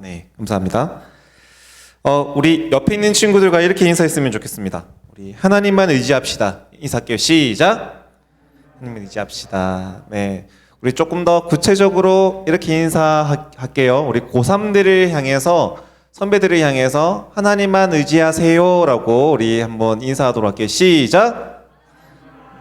네, 감사합니다. 우리 옆에 있는 친구들과 이렇게 인사했으면 좋겠습니다. 우리 하나님만 의지합시다. 인사할게요. 시작. 하나님만 의지합시다. 네, 우리 조금 더 구체적으로 이렇게 인사할게요. 우리 고3들을 향해서, 선배들을 향해서 하나님만 의지하세요라고 우리 한번 인사하도록 할게요. 시작.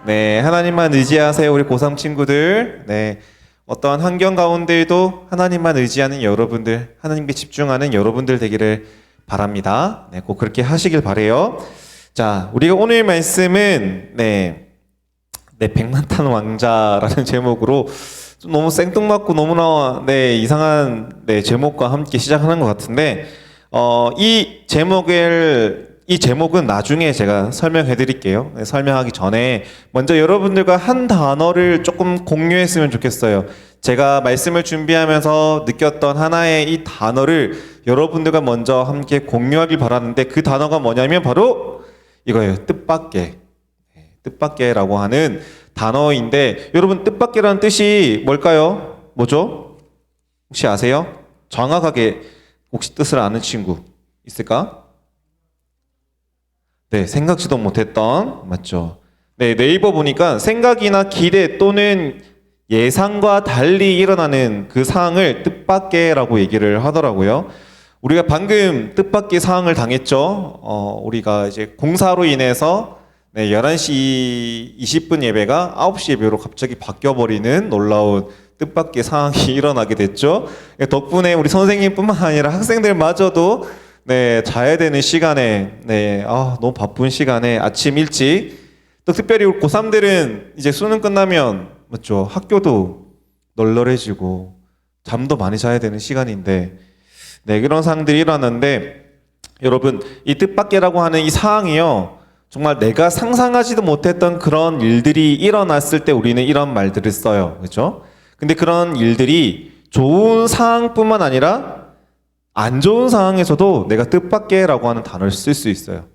네, 하나님만 의지하세요. 우리 고3 친구들. 네. 어떠한 환경 가운데에도 하나님만 의지하는 여러분들, 하나님께 집중하는 여러분들 되기를 바랍니다. 네, 꼭 그렇게 하시길 바래요. 자, 우리가 오늘 말씀은 백만탄 왕자라는 제목으로 좀 너무 생뚱맞고 너무나 이상한 제목과 함께 시작하는 것 같은데, 이 제목은 나중에 제가 설명해 드릴게요. 설명하기 전에 먼저 여러분들과 한 단어를 조금 공유했으면 좋겠어요. 제가 말씀을 준비하면서 느꼈던 하나의 이 단어를 여러분들과 먼저 함께 공유하길 바라는데, 그 단어가 뭐냐면 바로 이거예요. 뜻밖의. 뜻밖의라고 하는 단어인데, 여러분 뜻밖의라는 뜻이 뭘까요? 뭐죠? 혹시 아세요? 정확하게 혹시 뜻을 아는 친구 있을까? 네, 생각지도 못했던, 맞죠? 네, 네이버 보니까 생각이나 기대 또는 예상과 달리 일어나는 그 상황을 뜻밖의라고 얘기를 하더라고요. 우리가 방금 뜻밖의 상황을 당했죠. 우리가 이제 공사로 인해서 11시 20분 예배가 9시 예배로 갑자기 바뀌어버리는 놀라운 뜻밖의 상황이 일어나게 됐죠. 덕분에 우리 선생님뿐만 아니라 학생들마저도 자야 되는 시간에, 너무 바쁜 시간에 아침 일찍, 또 특별히 우리 고3들은 이제 수능 끝나면, 맞죠? 학교도 널널해지고, 잠도 많이 자야 되는 시간인데, 그런 상황들이 일어났는데, 여러분, 이 뜻밖이라고 하는 이 상황이요, 정말 내가 상상하지도 못했던 그런 일들이 일어났을 때 우리는 이런 말들을 써요. 그렇죠? 근데 그런 일들이 좋은 상황뿐만 아니라 안 좋은 상황에서도 내가 뜻밖의라고 하는 단어를 쓸 수 있어요.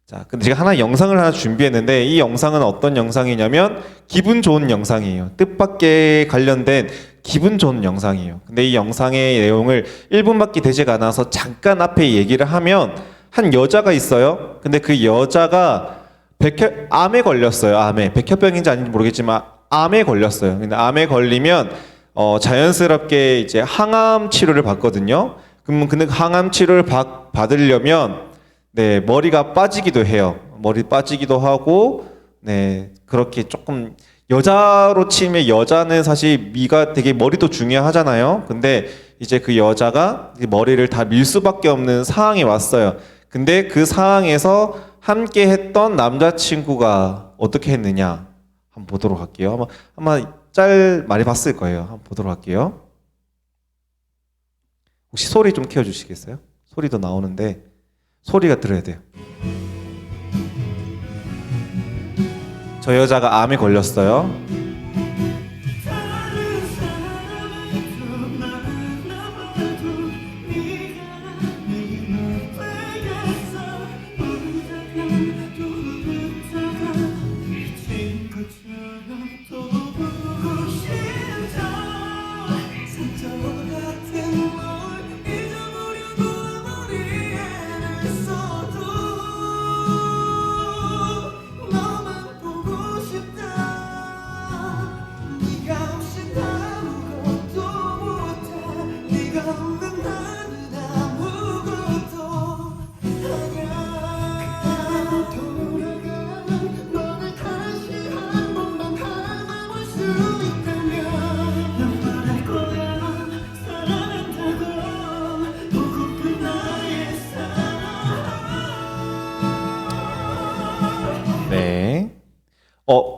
자, 근데 제가 영상을 하나 준비했는데, 이 영상은 어떤 영상이냐면 기분 좋은 영상이에요. 뜻밖의 관련된 기분 좋은 영상이에요. 근데 이 영상의 내용을 1분밖에 되지가 않아서 잠깐 앞에 얘기를 하면, 한 여자가 있어요. 근데 그 여자가 암에 걸렸어요. 암에. 백혈병인지 아닌지 모르겠지만 암에 걸렸어요. 근데 암에 걸리면 자연스럽게 이제 항암 치료를 받거든요. 근데 항암 치료를 받으려면 머리가 빠지기도 해요. 머리 빠지기도 하고, 그렇게 조금, 여자로 치면 여자는 사실 미가 되게 머리도 중요하잖아요. 근데 이제 그 여자가 머리를 다 밀 수밖에 없는 상황이 왔어요. 근데 그 상황에서 함께 했던 남자친구가 어떻게 했느냐 한번 보도록 할게요. 아마 많이 봤을 거예요. 한번 보도록 할게요. 혹시 소리 좀 키워주시겠어요? 소리도 나오는데 소리가 들어야 돼요. 저 여자가 암에 걸렸어요.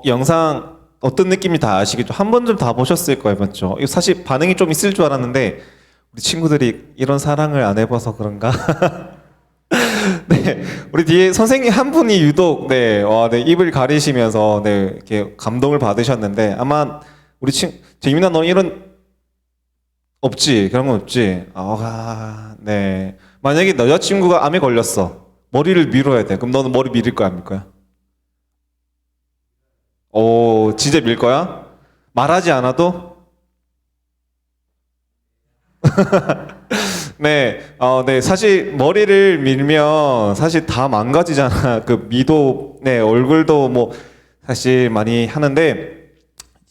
영상 어떤 느낌인지 다 아시겠죠? 한 번쯤 다 보셨을 거예요, 맞죠? 이거 사실 반응이 좀 있을 줄 알았는데 우리 친구들이 이런 사랑을 안 해봐서 그런가? 우리 뒤에 선생님 한 분이 유독 입을 가리시면서 이렇게 감동을 받으셨는데, 아마 우리 재민아, 너 이런 없지? 그런 건 없지? 만약에 너 여자친구가 암에 걸렸어, 머리를 밀어야 돼. 그럼 너는 머리 밀을 거야, 안 밀 거야? 진짜 밀 거야? 말하지 않아도? 네, 네, 사실 머리를 밀면 사실 다 망가지잖아. 그 미도, 네, 얼굴도 뭐 사실 많이 하는데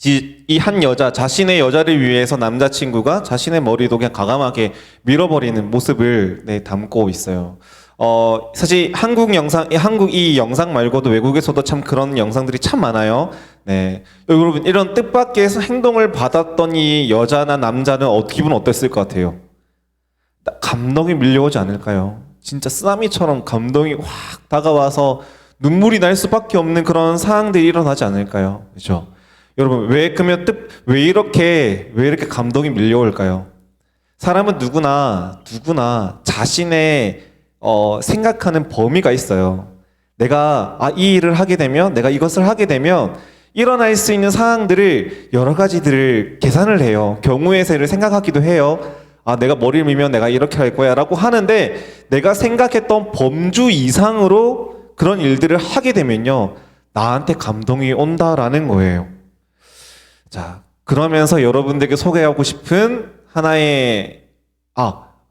이 한 여자, 자신의 여자를 위해서 남자친구가 자신의 머리도 그냥 과감하게 밀어버리는 모습을 네, 담고 있어요. 사실 한국 이 영상 말고도 외국에서도 참 그런 영상들이 참 많아요. 네. 여러분, 이런 뜻밖의 행동을 받았던 이 여자나 남자는 기분 어땠을 것 같아요? 감동이 밀려오지 않을까요? 진짜 쓰나미처럼 감동이 확 다가와서 눈물이 날 수밖에 없는 그런 상황들이 일어나지 않을까요? 그죠? 여러분, 왜 이렇게 감동이 밀려올까요? 사람은 누구나 자신의 생각하는 범위가 있어요. 내가 이 일을 하게 되면, 내가 이것을 하게 되면 일어날 수 있는 상황들을 여러 가지들을 계산을 해요. 경우의 수를 생각하기도 해요. 내가 머리를 밀면 내가 이렇게 할 거야 라고 하는데 내가 생각했던 범주 이상으로 그런 일들을 하게 되면요. 나한테 감동이 온다라는 거예요. 자, 그러면서 여러분들에게 소개하고 싶은 하나의,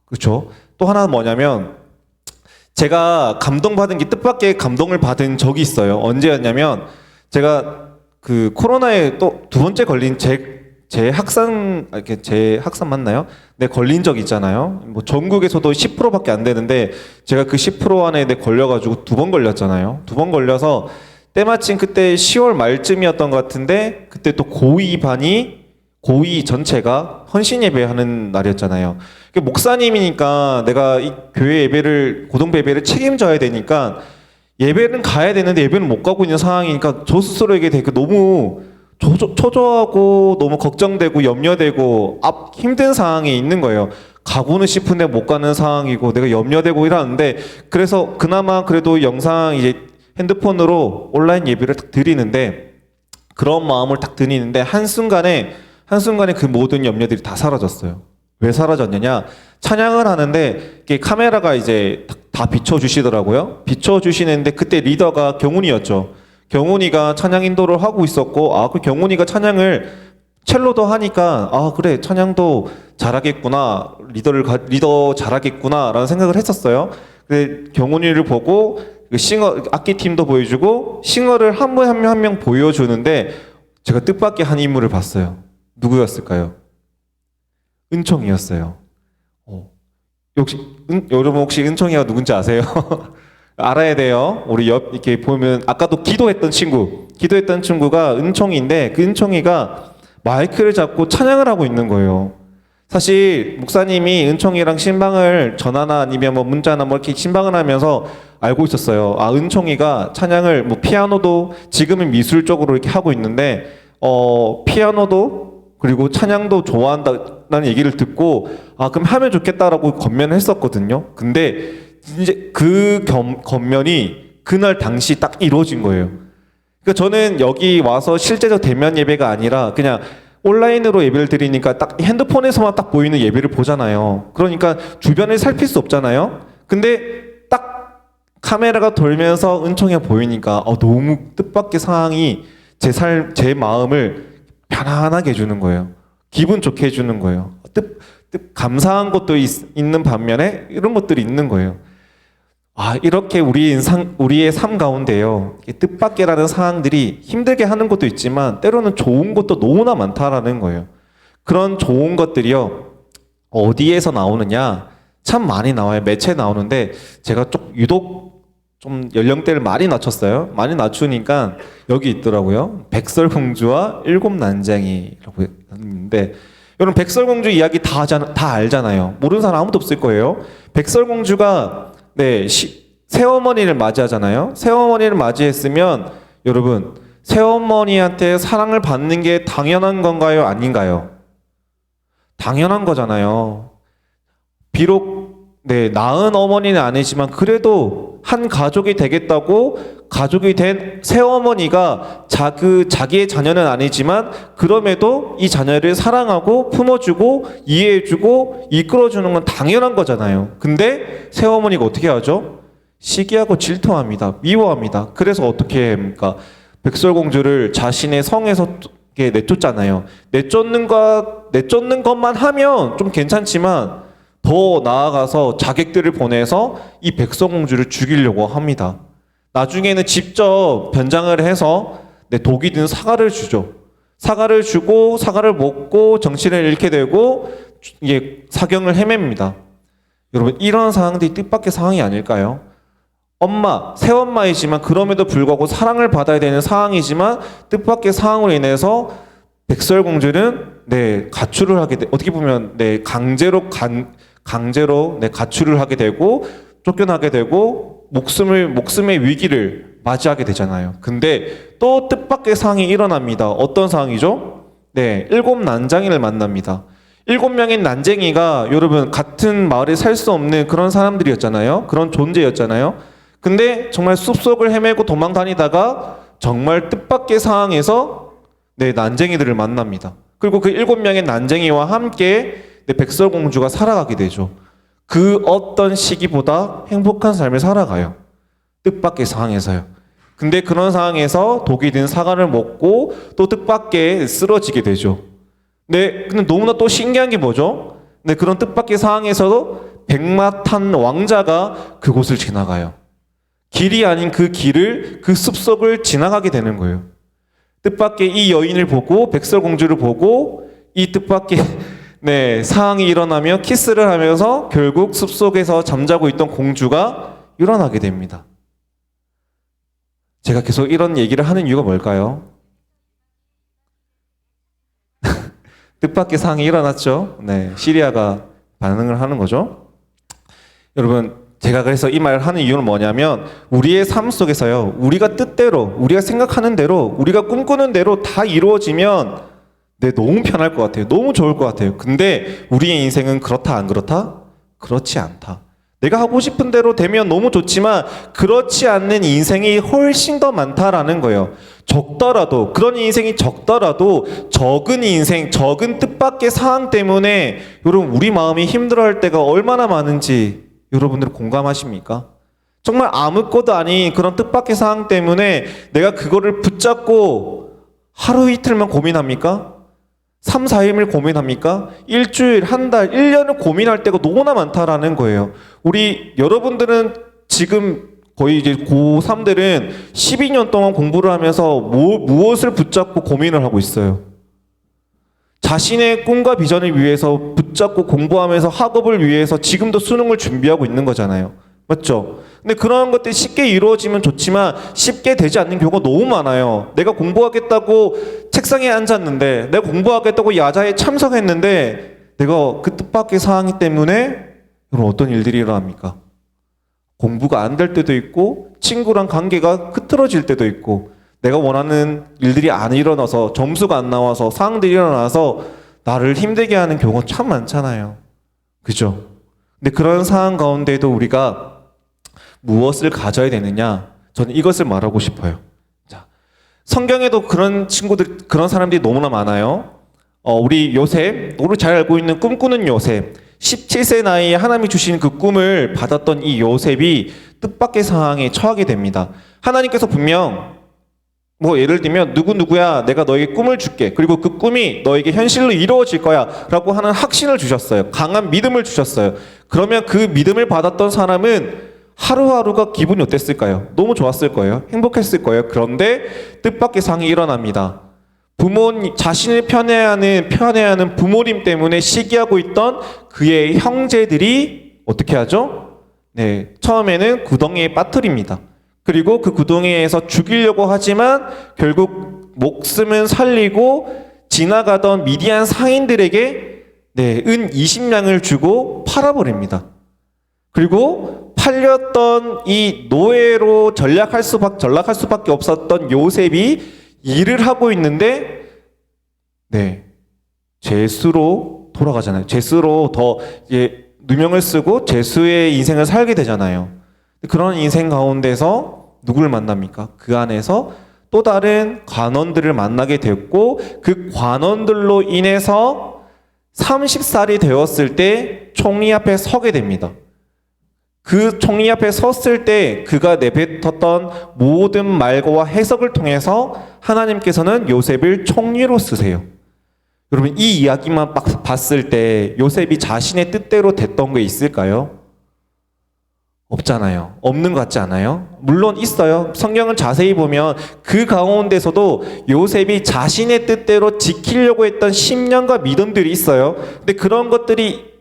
그렇죠. 또 하나는 뭐냐면 제가 뜻밖의 감동을 받은 적이 있어요. 언제였냐면 제가 그 코로나에 또 두 번째 걸린 제 학산 맞나요? 네, 걸린 적 있잖아요. 뭐 전국에서도 10%밖에 안 되는데 제가 그 10% 안에 걸려가지고 두 번 걸렸잖아요. 두 번 걸려서 때마침 그때 10월 말쯤이었던 것 같은데 그때 또 고이 전체가 헌신 예배하는 날이었잖아요. 목사님이니까 내가 이 교회 예배를 고등부 예배를 책임져야 되니까 예배는 가야 되는데 예배는 못 가고 있는 상황이니까 저 스스로에게 되게 너무 초조하고 너무 걱정되고 염려되고 힘든 상황에 있는 거예요. 가고는 싶은데 못 가는 상황이고 내가 염려되고 이러는데 그래서 그나마 그래도 영상 이제 핸드폰으로 온라인 예배를 딱 드리는데 그런 마음을 딱 드리는데 한순간에 그 모든 염려들이 다 사라졌어요. 왜 사라졌느냐? 찬양을 하는데 이게 카메라가 이제 다 비춰주시더라고요. 비춰주시는데 그때 리더가 경훈이었죠. 경훈이가 찬양 인도를 하고 있었고 그 경훈이가 찬양을 첼로도 하니까 그래 찬양도 잘하겠구나 리더 잘하겠구나 라는 생각을 했었어요. 근데 경훈이를 보고 악기팀도 보여주고 싱어를 한 명 보여주는데 제가 뜻밖의 한 인물을 봤어요. 누구였을까요? 은총이었어요. 여러분 혹시 은총이가 누군지 아세요? 알아야 돼요. 우리 이렇게 보면 아까도 기도했던 친구가 은총이인데 그 은총이가 마이크를 잡고 찬양을 하고 있는 거예요. 사실 목사님이 은총이랑 신방을 전화나 아니면 뭐 문자나 뭐 이렇게 신방을 하면서 알고 있었어요. 은총이가 찬양을 뭐 피아노도 지금은 미술 쪽으로 이렇게 하고 있는데 피아노도 그리고 찬양도 좋아한다는 얘기를 듣고 그럼 하면 좋겠다라고 건면을 했었거든요. 근데 이제 그 건면이 그날 당시 딱 이루어진 거예요. 그러니까 저는 여기 와서 실제적 대면 예배가 아니라 그냥 온라인으로 예배를 드리니까 딱 핸드폰에서만 딱 보이는 예배를 보잖아요. 그러니까 주변을 살필 수 없잖아요. 근데 딱 카메라가 돌면서 은총이가 보이니까 너무 뜻밖의 상황이 제 마음을 편안하게 해주는 거예요. 기분 좋게 해주는 거예요. 감사한 것도 있는 반면에 이런 것들이 있는 거예요. 이렇게 우리의 삶 가운데요. 뜻밖이라는 상황들이 힘들게 하는 것도 있지만 때로는 좋은 것도 너무나 많다라는 거예요. 그런 좋은 것들이요. 어디에서 나오느냐? 참 많이 나와요. 매체에 나오는데 제가 유독 좀 연령대를 많이 낮췄어요. 많이 낮추니까 여기 있더라고요. 백설공주와 일곱 난쟁이라고 했는데 여러분 백설공주 이야기 다 알잖아요. 모르는 사람 아무도 없을 거예요. 백설공주가 새어머니를 맞이하잖아요. 새어머니를 맞이했으면 여러분 새어머니한테 사랑을 받는 게 당연한 건가요? 아닌가요? 당연한 거잖아요. 비록 낳은 어머니는 아니지만 그래도 한 가족이 되겠다고 가족이 된 새어머니가 자기의 자녀는 아니지만 그럼에도 이 자녀를 사랑하고 품어주고 이해해주고 이끌어주는 건 당연한 거잖아요. 근데 새어머니가 어떻게 하죠? 시기하고 질투합니다. 미워합니다. 그래서 어떻게 합니까? 백설공주를 자신의 성에서 내쫓잖아요. 내쫓는 것만 하면 좀 괜찮지만 더 나아가서 자객들을 보내서 이 백설공주를 죽이려고 합니다. 나중에는 직접 변장을 해서 독이 든 사과를 주죠. 사과를 주고 사과를 먹고 정신을 잃게 되고 이게 사경을 헤맵니다. 여러분, 이런 상황들이 뜻밖의 상황이 아닐까요? 새엄마이지만 그럼에도 불구하고 사랑을 받아야 되는 상황이지만 뜻밖의 상황으로 인해서 백설공주는 가출을 하게 어떻게 보면 강제로 가출을 하게 되고 쫓겨나게 되고 목숨의 위기를 맞이하게 되잖아요. 근데 또 뜻밖의 상황이 일어납니다. 어떤 상황이죠? 7난쟁이를 만납니다. 7명의 난쟁이가 여러분 같은 마을에 살 수 없는 그런 사람들이었잖아요. 그런 존재였잖아요. 근데 정말 숲속을 헤매고 도망 다니다가 정말 뜻밖의 상황에서 난쟁이들을 만납니다. 그리고 그 7명의 난쟁이와 함께 백설공주가 살아가게 되죠. 그 어떤 시기보다 행복한 삶을 살아가요. 뜻밖의 상황에서요. 근데 그런 상황에서 독이 든 사과를 먹고 또 뜻밖의 쓰러지게 되죠. 근데 너무나 또 신기한 게 뭐죠? 그런 뜻밖의 상황에서도 백마탄 왕자가 그곳을 지나가요. 길이 아닌 그 길을, 그 숲속을 지나가게 되는 거예요. 뜻밖의 이 여인을 보고 백설공주를 보고 이 뜻밖의 상황이 일어나며 키스를 하면서 결국 숲속에서 잠자고 있던 공주가 일어나게 됩니다. 제가 계속 이런 얘기를 하는 이유가 뭘까요? 뜻밖의 상황이 일어났죠. 시리아가 반응을 하는 거죠. 여러분, 제가 그래서 이 말을 하는 이유는 뭐냐면 우리의 삶 속에서요, 우리가 뜻대로, 우리가 생각하는 대로, 우리가 꿈꾸는 대로 다 이루어지면 너무 편할 것 같아요. 너무 좋을 것 같아요. 근데 우리의 인생은 그렇다 안 그렇다? 그렇지 않다. 내가 하고 싶은 대로 되면 너무 좋지만 그렇지 않는 인생이 훨씬 더 많다라는 거예요. 적더라도, 그런 인생이 적더라도 적은 인생, 적은 뜻밖의 상황 때문에 여러분 우리 마음이 힘들어할 때가 얼마나 많은지 여러분들 공감하십니까? 정말 아무것도 아닌 그런 뜻밖의 상황 때문에 내가 그거를 붙잡고 하루 이틀만 고민합니까? 3, 4일을 고민합니까? 일주일, 한 달, 1년을 고민할 때가 너무나 많다라는 거예요. 여러분들은 지금 거의 이제 고3들은 12년 동안 공부를 하면서 무엇을 붙잡고 고민을 하고 있어요? 자신의 꿈과 비전을 위해서 붙잡고 공부하면서 학업을 위해서 지금도 수능을 준비하고 있는 거잖아요. 맞죠? 근데 그런 것들이 쉽게 이루어지면 좋지만 쉽게 되지 않는 경우가 너무 많아요. 내가 공부하겠다고 책상에 앉았는데, 내가 공부하겠다고 야자에 참석했는데 내가 그 뜻밖의 상황이 때문에 그럼 어떤 일들이 일어납니까? 공부가 안 될 때도 있고 친구랑 관계가 흐트러질 때도 있고 내가 원하는 일들이 안 일어나서 점수가 안 나와서 상황들이 일어나서 나를 힘들게 하는 경우가 참 많잖아요. 그죠? 근데 그런 상황 가운데도 우리가 무엇을 가져야 되느냐? 저는 이것을 말하고 싶어요. 자, 성경에도 그런 그런 사람들이 너무나 많아요. 우리 요셉, 우리 잘 알고 있는 꿈꾸는 요셉. 17세 나이에 하나님이 주신 그 꿈을 받았던 이 요셉이 뜻밖의 상황에 처하게 됩니다. 하나님께서 분명 예를 들면 누구야 내가 너에게 꿈을 줄게, 그리고 그 꿈이 너에게 현실로 이루어질 거야 라고 하는 확신을 주셨어요. 강한 믿음을 주셨어요. 그러면 그 믿음을 받았던 사람은 하루하루가 기분이 어땠을까요? 너무 좋았을 거예요. 행복했을 거예요. 그런데 뜻밖의 상황이 일어납니다. 자신을 편애하는 부모님 때문에 시기하고 있던 그의 형제들이 어떻게 하죠? 처음에는 구덩이에 빠뜨립니다. 그리고 그 구덩이에서 죽이려고 하지만 결국 목숨은 살리고 지나가던 미디안 상인들에게 은 20냥을 주고 팔아버립니다. 그리고 팔렸던 이 노예로 전락할 수밖에 없었던 요셉이 일을 하고 있는데 죄수로 돌아가잖아요. 죄수로 더 누명을 쓰고 죄수의 인생을 살게 되잖아요. 그런 인생 가운데서 누구를 만납니까? 그 안에서 또 다른 관원들을 만나게 됐고 그 관원들로 인해서 30살이 되었을 때 총리 앞에 서게 됩니다. 그 총리 앞에 섰을 때 그가 내뱉었던 모든 말과 해석을 통해서 하나님께서는 요셉을 총리로 쓰세요. 여러분 이 이야기만 봤을 때 요셉이 자신의 뜻대로 됐던 게 있을까요? 없잖아요. 없는 것 같지 않아요? 물론 있어요. 성경을 자세히 보면 그 가운데서도 요셉이 자신의 뜻대로 지키려고 했던 신념과 믿음들이 있어요. 근데 그런 것들이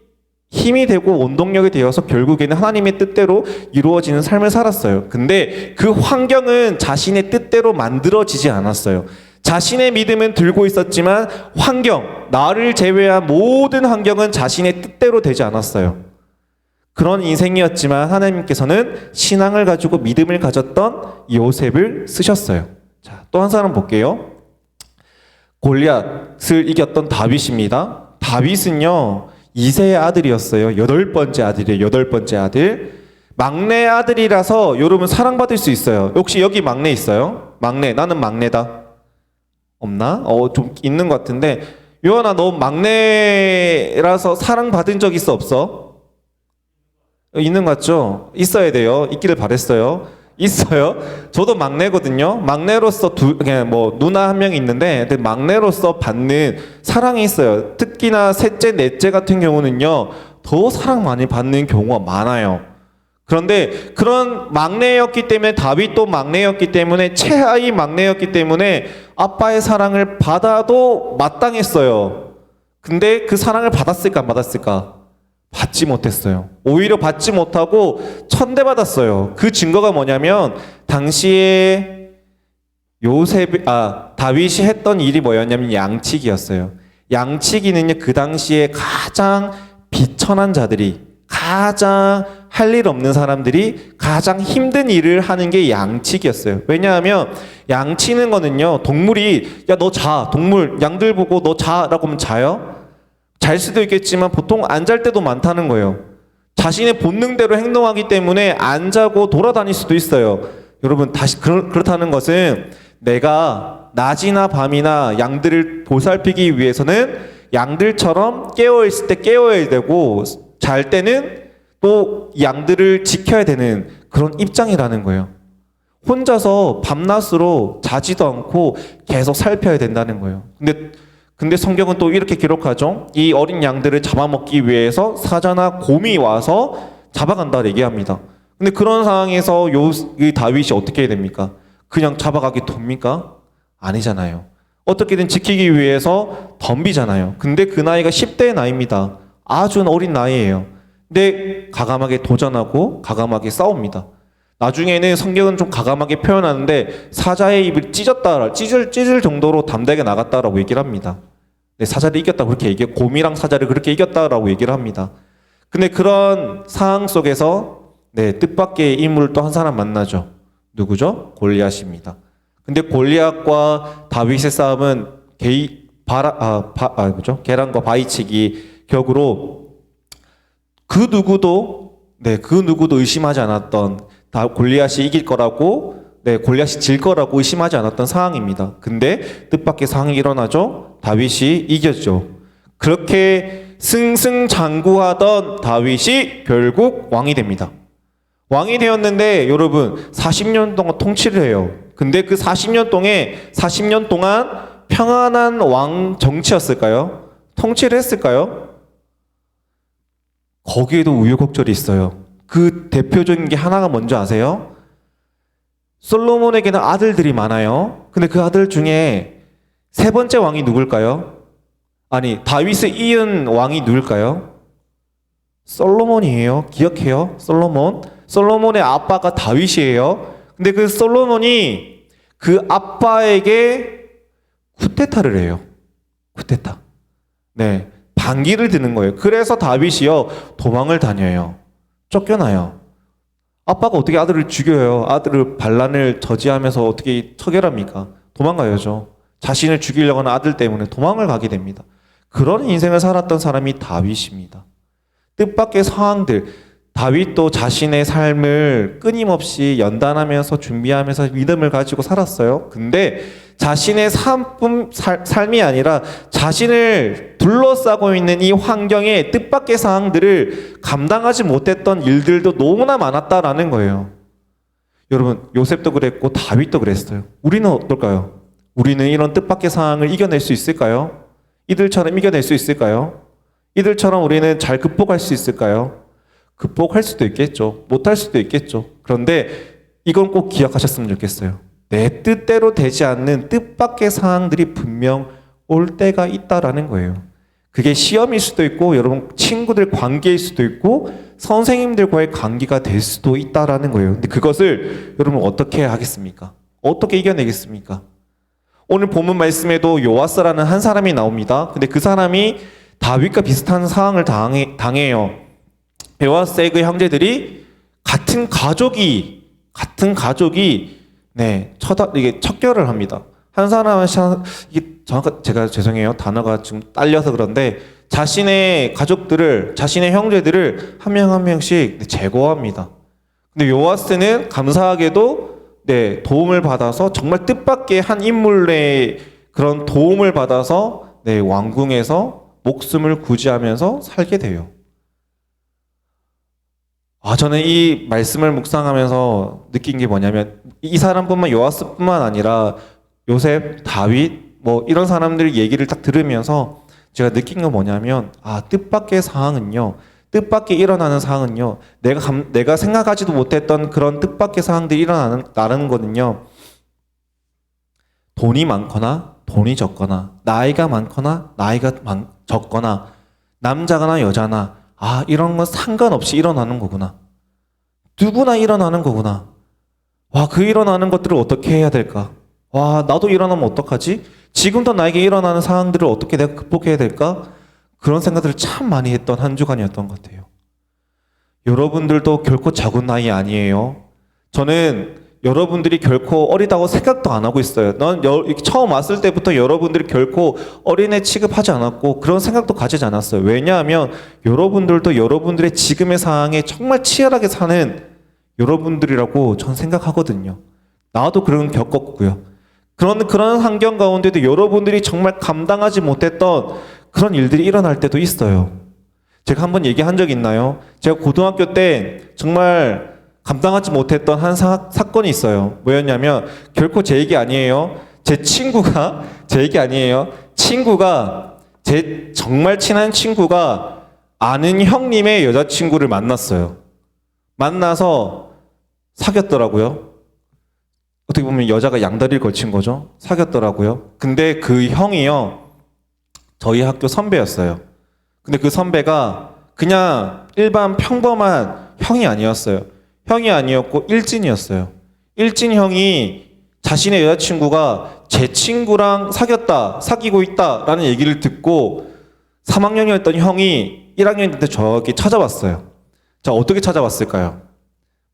힘이 되고 원동력이 되어서 결국에는 하나님의 뜻대로 이루어지는 삶을 살았어요. 근데 그 환경은 자신의 뜻대로 만들어지지 않았어요. 자신의 믿음은 들고 있었지만 환경, 나를 제외한 모든 환경은 자신의 뜻대로 되지 않았어요. 그런 인생이었지만 하나님께서는 신앙을 가지고 믿음을 가졌던 요셉을 쓰셨어요. 자, 또 한 사람 볼게요. 골리앗을 이겼던 다윗입니다. 다윗은요, 이세의 아들이었어요. 여덟 번째 아들이에요. 여덟 번째 아들. 막내 아들이라서 여러분 사랑받을 수 있어요. 혹시 여기 막내 있어요? 막내, 나는 막내다. 없나? 좀 있는 것 같은데. 요한아, 너 막내라서 사랑받은 적 있어, 없어? 있는 것 같죠? 있어야 돼요. 있기를 바랬어요. 있어요. 저도 막내거든요. 막내로서 그냥 뭐 누나 한 명이 있는데, 근데 막내로서 받는 사랑이 있어요. 특히나 셋째, 넷째 같은 경우는요, 더 사랑 많이 받는 경우가 많아요. 그런데 그런 막내였기 때문에, 다윗도 막내였기 때문에, 최하위 막내였기 때문에 아빠의 사랑을 받아도 마땅했어요. 근데 그 사랑을 받았을까 안 받았을까? 받지 못했어요. 오히려 받지 못하고 천대받았어요. 그 증거가 뭐냐면 당시에 다윗이 했던 일이 뭐였냐면 양치기였어요. 양치기는요, 그 당시에 가장 비천한 자들이, 가장 할 일 없는 사람들이 가장 힘든 일을 하는 게 양치기였어요. 왜냐하면 양치는 거는요, 동물이 야 너 자, 동물 양들 보고 너 자라고 하면 자요? 잘 수도 있겠지만 보통 안 잘 때도 많다는 거예요. 자신의 본능대로 행동하기 때문에 안 자고 돌아다닐 수도 있어요. 여러분 다시 그렇다는 것은 내가 낮이나 밤이나 양들을 보살피기 위해서는 양들처럼 깨어있을 때 깨어야 되고 잘 때는 또 양들을 지켜야 되는 그런 입장이라는 거예요. 혼자서 밤낮으로 자지도 않고 계속 살펴야 된다는 거예요. 근데 성경은 또 이렇게 기록하죠. 이 어린 양들을 잡아먹기 위해서 사자나 곰이 와서 잡아간다 얘기합니다. 근데 그런 상황에서 이 다윗이 어떻게 해야 됩니까? 그냥 잡아가기 돕니까? 아니잖아요. 어떻게든 지키기 위해서 덤비잖아요. 근데 그 나이가 10대의 나이입니다. 아주 어린 나이예요. 근데 가감하게 도전하고 가감하게 싸웁니다. 나중에는 성경은 좀 가감하게 표현하는데 사자의 입을 찢을 정도로 담대하게 나갔다라고 얘기를 합니다. 네, 사자를 이겼다고 그렇게 얘기해. 곰이랑 사자를 그렇게 이겼다라고 얘기를 합니다. 근데 그런 상황 속에서 뜻밖의 인물을 또 한 사람 만나죠. 누구죠? 골리앗입니다. 근데 골리앗과 다윗의 싸움은 계란과 바위치기 격으로 그 누구도 의심하지 않았던 골리앗이 이길 거라고, 골리앗이 질 거라고 의심하지 않았던 상황입니다. 근데 뜻밖의 상황이 일어나죠. 다윗이 이겼죠. 그렇게 승승장구하던 다윗이 결국 왕이 됩니다. 왕이 되었는데 여러분 40년 동안 통치를 해요. 근데 그 40년 동안 평안한 왕 정치였을까요? 통치를 했을까요? 거기에도 우여곡절이 있어요. 그 대표적인 게 하나가 뭔지 아세요? 솔로몬에게는 아들들이 많아요. 근데 그 아들 중에 세 번째 왕이 누굴까요? 아니, 다윗을 이은 왕이 누굴까요? 솔로몬이에요. 기억해요? 솔로몬의 아빠가 다윗이에요. 근데 그 솔로몬이 그 아빠에게 쿠데타를 해요. 쿠데타. 네. 반기를 드는 거예요. 그래서 다윗이요, 도망을 다녀요. 쫓겨나요. 아빠가 어떻게 아들을 죽여요? 아들을 반란을 저지하면서 어떻게 처결합니까? 도망가야죠. 자신을 죽이려고 하는 아들 때문에 도망을 가게 됩니다. 그런 인생을 살았던 사람이 다윗입니다. 뜻밖의 상황들, 다윗도 자신의 삶을 끊임없이 연단하면서 준비하면서 믿음을 가지고 살았어요. 근데 자신의 삶이 아니라 자신을 둘러싸고 있는 이 환경의 뜻밖의 상황들을 감당하지 못했던 일들도 너무나 많았다라는 거예요. 여러분, 요셉도 그랬고 다윗도 그랬어요. 우리는 어떨까요? 우리는 이런 뜻밖의 상황을 이겨낼 수 있을까요? 이들처럼 이겨낼 수 있을까요? 이들처럼 우리는 잘 극복할 수 있을까요? 극복할 수도 있겠죠. 못할 수도 있겠죠. 그런데 이건 꼭 기억하셨으면 좋겠어요. 내 뜻대로 되지 않는 뜻밖의 상황들이 분명 올 때가 있다라는 거예요. 그게 시험일 수도 있고 여러분 친구들 관계일 수도 있고 선생님들과의 관계가 될 수도 있다라는 거예요. 근데 그것을 여러분 어떻게 하겠습니까? 어떻게 이겨내겠습니까? 오늘 본문 말씀에도 요아스라는 한 사람이 나옵니다. 근데 그 사람이 다윗과 비슷한 상황을 당해요. 요아스의 그 형제들이 같은 가족이 이게 척결을 합니다. 한 사람은 이게 정확한 제가 죄송해요. 단어가 지금 딸려서 그런데 자신의 가족들을 자신의 형제들을 한 명 한 명씩 제거합니다. 근데 요아스는 감사하게도 도움을 받아서 정말 뜻밖의 한 인물의 그런 도움을 받아서 왕궁에서 목숨을 구제하면서 살게 돼요. 저는 이 말씀을 묵상하면서 느낀 게 뭐냐면 이 사람뿐만 요아스뿐만 아니라 요셉, 다윗 이런 사람들 얘기를 딱 들으면서 제가 느낀 건 뭐냐면 뜻밖의 상황은요. 뜻밖의 일어나는 상황은요. 내가 생각하지도 못했던 그런 뜻밖의 상황들이 일어나는 거는요. 돈이 많거나 돈이 적거나 나이가 많거나 나이가 적거나 남자거나 여자나 이런 건 상관없이 일어나는 거구나. 누구나 일어나는 거구나. 그 일어나는 것들을 어떻게 해야 될까? 나도 일어나면 어떡하지? 지금도 나에게 일어나는 상황들을 어떻게 내가 극복해야 될까? 그런 생각들을 참 많이 했던 한 주간이었던 것 같아요. 여러분들도 결코 작은 나이 아니에요. 저는 여러분들이 결코 어리다고 생각도 안 하고 있어요. 처음 왔을 때부터 여러분들이 결코 어린애 취급하지 않았고 그런 생각도 가지지 않았어요. 왜냐하면 여러분들도 여러분들의 지금의 상황에 정말 치열하게 사는 여러분들이라고 전 생각하거든요. 나도 그런 겪었고요. 그런 환경 가운데도 여러분들이 정말 감당하지 못했던 그런 일들이 일어날 때도 있어요. 제가 한번 얘기한 적 있나요? 제가 고등학교 때 정말 감당하지 못했던 한 사건이 있어요. 뭐였냐면 결코 제 얘기 아니에요. 제 얘기 아니에요. 제 정말 친한 친구가 아는 형님의 여자친구를 만났어요. 만나서 사귀었더라고요. 어떻게 보면 여자가 양다리를 걸친 거죠. 사귀었더라고요. 근데 그 형이요. 저희 학교 선배였어요. 근데 그 선배가 그냥 일반 평범한 형이 아니었어요. 형이 아니었고 일진이었어요. 일진 형이 자신의 여자친구가 제 친구랑 사귀고 있다라는 얘기를 듣고 3학년이었던 형이 1학년 때 저기 찾아왔어요. 자, 어떻게 찾아왔을까요?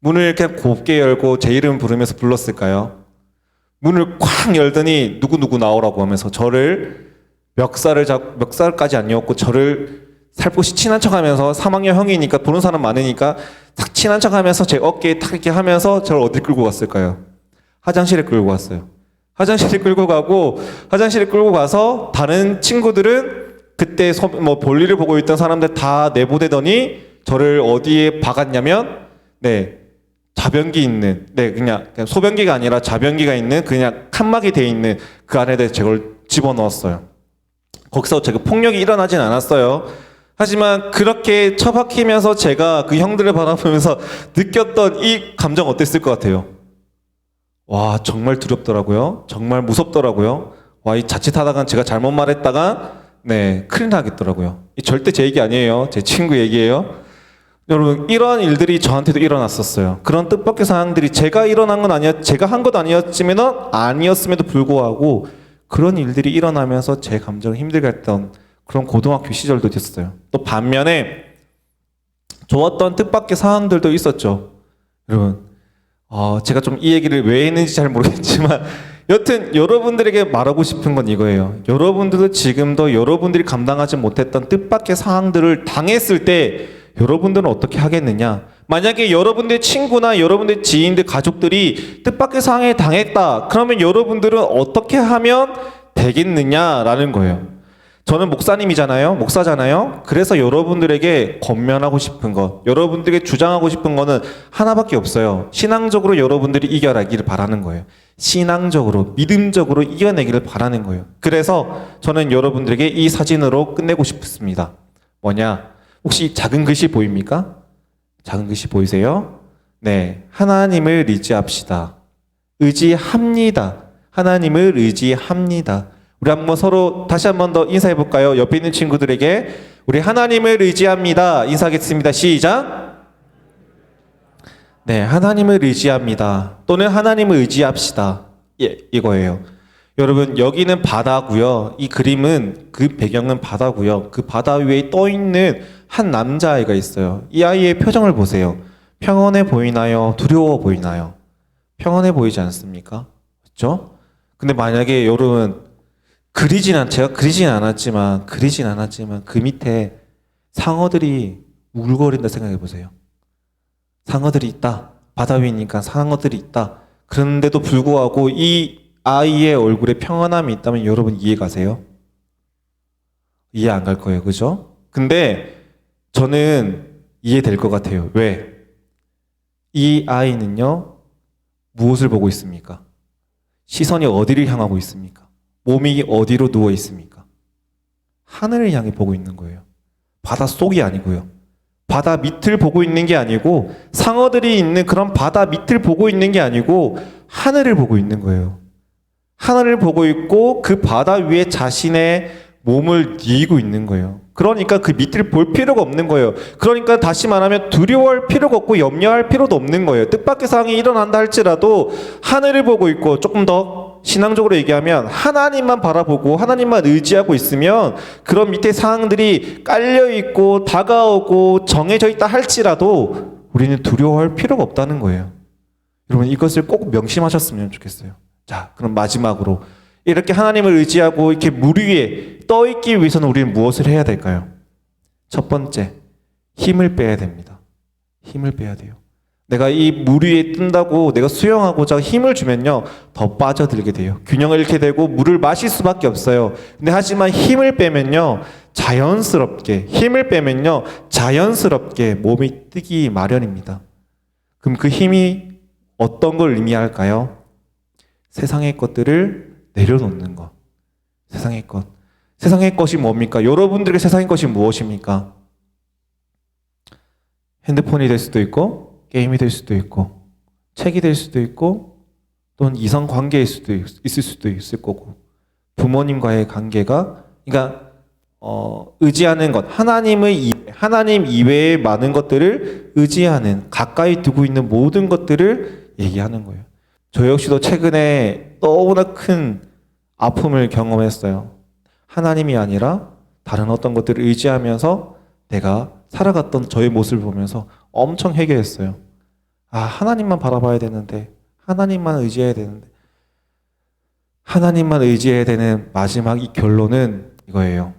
문을 이렇게 곱게 열고 제 이름 부르면서 불렀을까요? 문을 쾅 열더니 누구 나오라고 하면서 저를 멱살까지 아니었고 저를 살포시 친한 척하면서 3학년 형이니까 보는 사람 많으니까 탁 친한 척하면서 제 어깨에 탁 이렇게 하면서 저를 어디 끌고 갔을까요? 화장실에 끌고 갔어요. 화장실에 끌고 가서 다른 친구들은 그때 볼일을 보고 있던 사람들 다 내보내더니 저를 어디에 박았냐면 자변기 있는 그냥 소변기가 아니라 자변기가 있는 그냥 칸막이 돼 있는 그 안에 저걸 집어넣었어요. 거기서 제가 폭력이 일어나진 않았어요. 하지만 그렇게 처박히면서 제가 그 형들을 바라보면서 느꼈던 이 감정 어땠을 것 같아요? 정말 두렵더라고요. 정말 무섭더라고요. 이 자칫하다간 제가 잘못 말했다가 큰일 나겠더라고요. 절대 제 얘기 아니에요. 제 친구 얘기예요. 여러분 이런 일들이 저한테도 일어났었어요. 그런 뜻밖의 상황들이 제가 한 것 아니었음에도 불구하고 그런 일들이 일어나면서 제 감정을 힘들게 했던 그런 고등학교 시절도 있었어요. 또 반면에 좋았던 뜻밖의 상황들도 있었죠. 여러분 제가 좀 이 얘기를 왜 했는지 잘 모르겠지만 여튼 여러분들에게 말하고 싶은 건 이거예요. 여러분들도 지금도 여러분들이 감당하지 못했던 뜻밖의 상황들을 당했을 때 여러분들은 어떻게 하겠느냐? 만약에 여러분들의 친구나 여러분들의 지인들, 가족들이 뜻밖의 상황에 당했다. 그러면 여러분들은 어떻게 하면 되겠느냐라는 거예요. 저는 목사님이잖아요. 목사잖아요. 그래서 여러분들에게 권면하고 싶은 것, 여러분들에게 주장하고 싶은 거는 하나밖에 없어요. 신앙적으로 여러분들이 이겨내기를 바라는 거예요. 신앙적으로, 믿음적으로 이겨내기를 바라는 거예요. 그래서 저는 여러분들에게 이 사진으로 끝내고 싶습니다. 뭐냐? 혹시 작은 글씨 보입니까? 작은 글씨 보이세요? 네. 하나님을 의지합시다. 의지합니다. 하나님을 의지합니다. 우리 한번 서로 다시 한번 더 인사해 볼까요? 옆에 있는 친구들에게 우리 하나님을 의지합니다. 인사하겠습니다. 시작. 네, 하나님을 의지합니다. 또는 하나님을 의지합시다. 예, 이거예요. 여러분, 여기는 바다고요. 이 그림은 그 배경은 바다고요. 그 바다 위에 떠 있는 한 남자아이가 있어요. 이 아이의 표정을 보세요. 평온해 보이나요? 두려워 보이나요? 평온해 보이지 않습니까? 그렇죠? 근데 만약에 여러분 제가 그리진 않았지만 그 밑에 상어들이 우글거린다 생각해 보세요. 상어들이 있다. 바다 위니까 상어들이 있다. 그런데도 불구하고 이 아이의 얼굴에 평안함이 있다면 여러분 이해 가세요? 이해 안 갈 거예요. 그죠? 근데 저는 이해될 것 같아요. 왜? 이 아이는요, 무엇을 보고 있습니까? 시선이 어디를 향하고 있습니까? 몸이 어디로 누워 있습니까? 하늘을 향해 보고 있는 거예요. 바다 속이 아니고요. 바다 밑을 보고 있는 게 아니고 상어들이 있는 그런 바다 밑을 보고 있는 게 아니고 하늘을 보고 있는 거예요. 하늘을 보고 있고 그 바다 위에 자신의 몸을 뉘고 있는 거예요. 그러니까 그 밑을 볼 필요가 없는 거예요. 그러니까 다시 말하면 두려워할 필요가 없고 염려할 필요도 없는 거예요. 뜻밖의 상황이 일어난다 할지라도 하늘을 보고 있고 조금 더 신앙적으로 얘기하면 하나님만 바라보고 하나님만 의지하고 있으면 그런 밑에 상황들이 깔려있고 다가오고 정해져 있다 할지라도 우리는 두려워할 필요가 없다는 거예요. 여러분 이것을 꼭 명심하셨으면 좋겠어요. 자, 그럼 마지막으로 이렇게 하나님을 의지하고 이렇게 물 위에 떠 있기 위해서는 우리는 무엇을 해야 될까요? 첫 번째, 힘을 빼야 됩니다. 힘을 빼야 돼요. 내가 이 물 위에 뜬다고 내가 수영하고자 힘을 주면요, 더 빠져들게 돼요. 균형을 잃게 되고 물을 마실 수밖에 없어요. 근데 하지만 힘을 빼면요, 힘을 빼면요, 자연스럽게 몸이 뜨기 마련입니다. 그럼 그 힘이 어떤 걸 의미할까요? 세상의 것들을 내려놓는 것. 세상의 것. 세상의 것이 뭡니까? 여러분들에게 세상의 것이 무엇입니까? 핸드폰이 될 수도 있고, 게임이 될 수도 있고, 책이 될 수도 있고, 또는 이성 관계일 수도 있을 수도 있을 거고, 부모님과의 관계가, 그러니까 의지하는 것, 하나님 이외의 많은 것들을 의지하는, 가까이 두고 있는 모든 것들을 얘기하는 거예요. 저 역시도 최근에 너무나 큰 아픔을 경험했어요. 하나님이 아니라 다른 어떤 것들을 의지하면서 내가 살아갔던 저의 모습을 보면서 엄청 회개했어요. 아, 하나님만 바라봐야 되는데, 하나님만 의지해야 되는데, 하나님만 의지해야 되는 마지막 이 결론은 이거예요.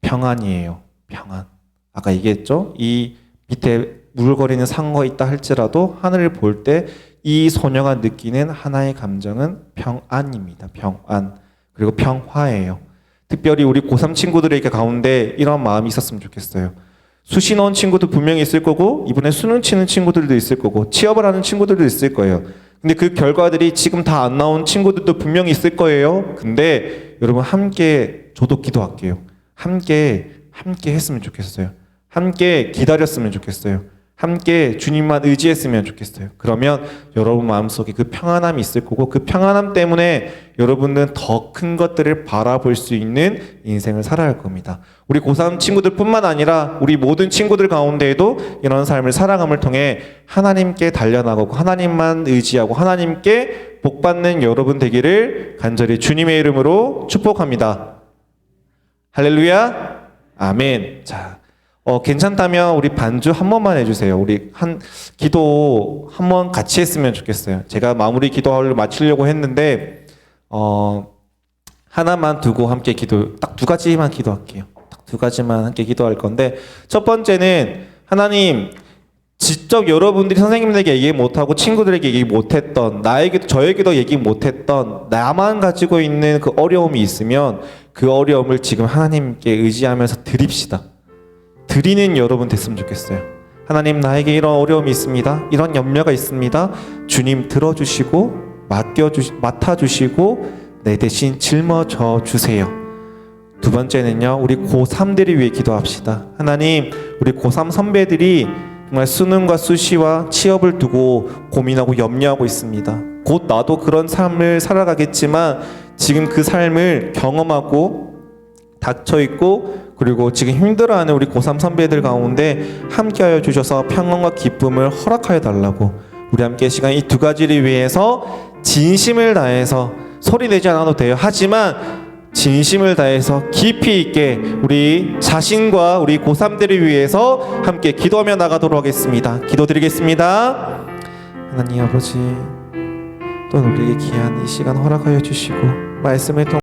평안이에요. 평안. 아까 얘기했죠? 이 밑에 물거리는 상어가 있다 할지라도 하늘을 볼 때 이 소녀가 느끼는 하나의 감정은 평안입니다. 평안. 그리고 평화예요. 특별히 우리 고3 친구들에게 가운데 이런 마음이 있었으면 좋겠어요. 수시 넣은 친구도 분명히 있을 거고, 이번에 수능 치는 친구들도 있을 거고, 취업을 하는 친구들도 있을 거예요. 근데 그 결과들이 지금 다 안 나온 친구들도 분명히 있을 거예요. 근데 여러분 함께, 저도 기도할게요. 함께 했으면 좋겠어요. 함께 기다렸으면 좋겠어요. 함께 주님만 의지했으면 좋겠어요. 그러면 여러분 마음속에 그 평안함이 있을 거고, 그 평안함 때문에 여러분은 더 큰 것들을 바라볼 수 있는 인생을 살아야 할 겁니다. 우리 고3 친구들뿐만 아니라 우리 모든 친구들 가운데에도 이런 삶을 살아감을 통해 하나님께 단련하고 하나님만 의지하고 하나님께 복받는 여러분 되기를 간절히 주님의 이름으로 축복합니다. 할렐루야. 아멘. 자, 괜찮다면 우리 반주 한 번만 해주세요. 우리 기도 한 번 같이 했으면 좋겠어요. 제가 마무리 기도를 마치려고 했는데 하나만 두고 함께 딱 두 가지만 기도할게요. 딱 두 가지만 함께 기도할 건데, 첫 번째는 하나님, 직접 여러분들이 선생님들에게 얘기 못하고 친구들에게 얘기 못했던, 저에게도 얘기 못했던 나만 가지고 있는 그 어려움이 있으면 그 어려움을 지금 하나님께 의지하면서 드립시다. 드리는 여러분 됐으면 좋겠어요. 하나님, 나에게 이런 어려움이 있습니다. 이런 염려가 있습니다. 주님 들어주시고 맡아주시고 내 대신 짊어져 주세요. 두 번째는요, 우리 고3들을 위해 기도합시다. 하나님, 우리 고3 선배들이 정말 수능과 수시와 취업을 두고 고민하고 염려하고 있습니다. 곧 나도 그런 삶을 살아가겠지만 지금 그 삶을 경험하고 닥쳐있고 그리고 지금 힘들어하는 우리 고3 선배들 가운데 함께하여 주셔서 평안과 기쁨을 허락하여 달라고, 우리 함께 시간 이 두 가지를 위해서 진심을 다해서, 소리 내지 않아도 돼요. 하지만 진심을 다해서 깊이 있게 우리 자신과 우리 고3들을 위해서 함께 기도하며 나가도록 하겠습니다. 기도드리겠습니다. 하나님 아버지, 또 우리에게 귀한 이 시간 허락하여 주시고 말씀을 통해